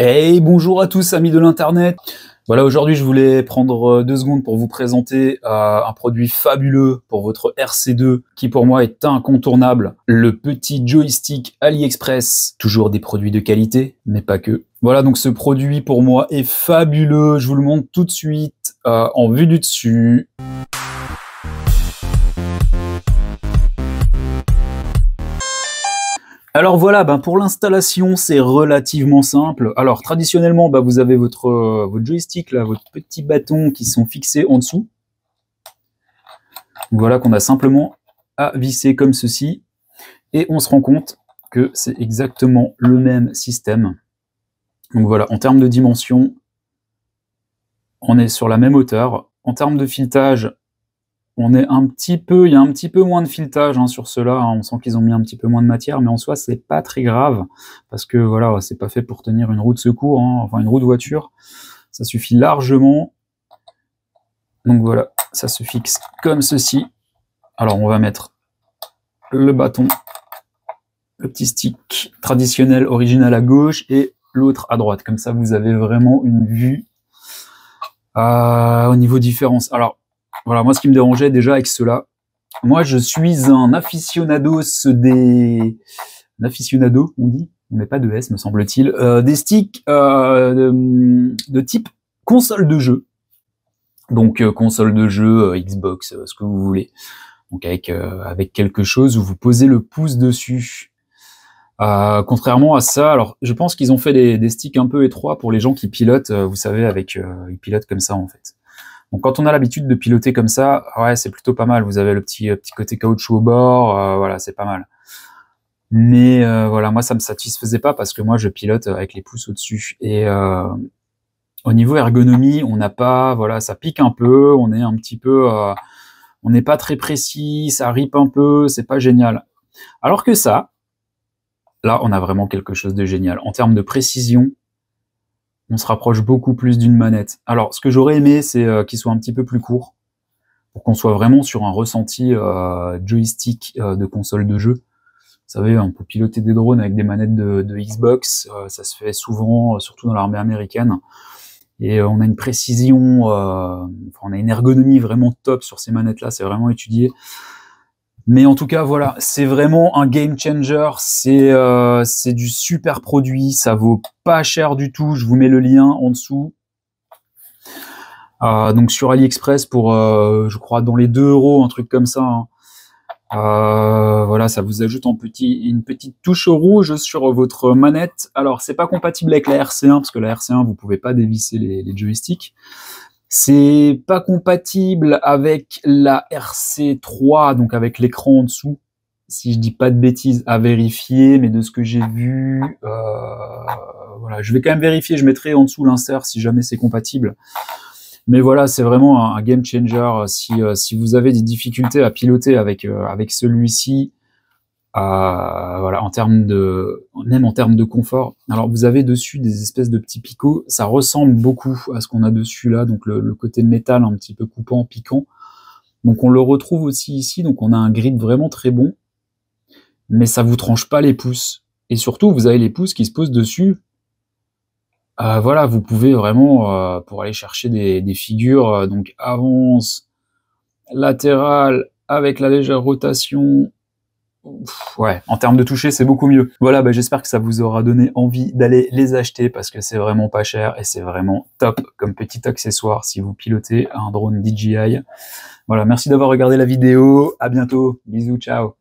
Hey, bonjour à tous amis de l'internet. Voilà, aujourd'hui je voulais prendre 2 secondes pour vous présenter un produit fabuleux pour votre RC2 qui pour moi est incontournable. Le petit joystick AliExpress. Toujours des produits de qualité, mais pas que. Voilà, donc ce produit pour moi est fabuleux. Je vous le montre tout de suite en vue du dessus. Alors voilà, pour l'installation, c'est relativement simple. Alors traditionnellement, vous avez votre joystick, là, votre petit bâton qui sont fixés en dessous. Voilà, qu'on a simplement à visser comme ceci. Et on se rend compte que c'est exactement le même système. Donc voilà, en termes de dimension, on est sur la même hauteur. En termes de filetage, il y a un petit peu moins de filetage sur ceux-là, on sent qu'ils ont mis un petit peu moins de matière, mais en soi c'est pas très grave, parce que voilà, c'est pas fait pour tenir une roue de secours, enfin une roue de voiture, ça suffit largement. Donc voilà, ça se fixe comme ceci. Alors on va mettre le bâton, le petit stick traditionnel original à gauche et l'autre à droite, comme ça vous avez vraiment une vue au niveau différence. Alors voilà, moi ce qui me dérangeait déjà avec ceux-là, moi je suis un aficionado on dit, on met pas de S me semble-t-il, des sticks de type console de jeu. Donc console de jeu, Xbox, ce que vous voulez. Donc avec quelque chose où vous posez le pouce dessus. Contrairement à ça, alors je pense qu'ils ont fait des sticks un peu étroits pour les gens qui pilotent, vous savez, ils pilotent comme ça en fait. Donc quand on a l'habitude de piloter comme ça, ouais, c'est plutôt pas mal. Vous avez le petit côté caoutchouc au bord, voilà, c'est pas mal. Mais voilà, moi ça me satisfaisait pas parce que moi je pilote avec les pouces au-dessus. Et au niveau ergonomie, on n'a pas, voilà, ça pique un peu, on est un petit peu, on n'est pas très précis, ça rip un peu, c'est pas génial. Alors que ça, là, on a vraiment quelque chose de génial. En termes de précision, on se rapproche beaucoup plus d'une manette. Alors, ce que j'aurais aimé, c'est qu'il soit un petit peu plus court, pour qu'on soit vraiment sur un ressenti joystick de console de jeu. Vous savez, on peut piloter des drones avec des manettes de Xbox, ça se fait souvent, surtout dans l'armée américaine. Et on a une précision, on a une ergonomie vraiment top sur ces manettes-là, c'est vraiment étudié. Mais en tout cas, voilà, c'est vraiment un game changer, c'est du super produit, ça vaut pas cher du tout, je vous mets le lien en dessous. Donc sur AliExpress pour, je crois, dans les 2 €, un truc comme ça. Voilà, ça vous ajoute une petite touche rouge sur votre manette. Alors, c'est pas compatible avec la RC1, parce que la RC1, vous pouvez pas dévisser les joysticks. C'est pas compatible avec la RC3, donc avec l'écran en dessous. Si je dis pas de bêtises, à vérifier, mais de ce que j'ai vu, voilà, je vais quand même vérifier, je mettrai en dessous l'insert si jamais c'est compatible. Mais voilà, c'est vraiment un game changer. Si vous avez des difficultés à piloter avec celui-ci, voilà, même en termes de confort. Alors vous avez dessus des espèces de petits picots, ça ressemble beaucoup à ce qu'on a dessus là, donc le côté métal un petit peu coupant, piquant. Donc on le retrouve aussi ici, donc on a un grip vraiment très bon, mais ça vous tranche pas les pouces. Et surtout, vous avez les pouces qui se posent dessus. Voilà, vous pouvez vraiment, pour aller chercher des figures, donc avance, latérale, avec la légère rotation. Ouais, en termes de toucher, c'est beaucoup mieux. Voilà, j'espère que ça vous aura donné envie d'aller les acheter parce que c'est vraiment pas cher et c'est vraiment top comme petit accessoire si vous pilotez un drone DJI. Voilà, merci d'avoir regardé la vidéo. À bientôt. Bisous, ciao.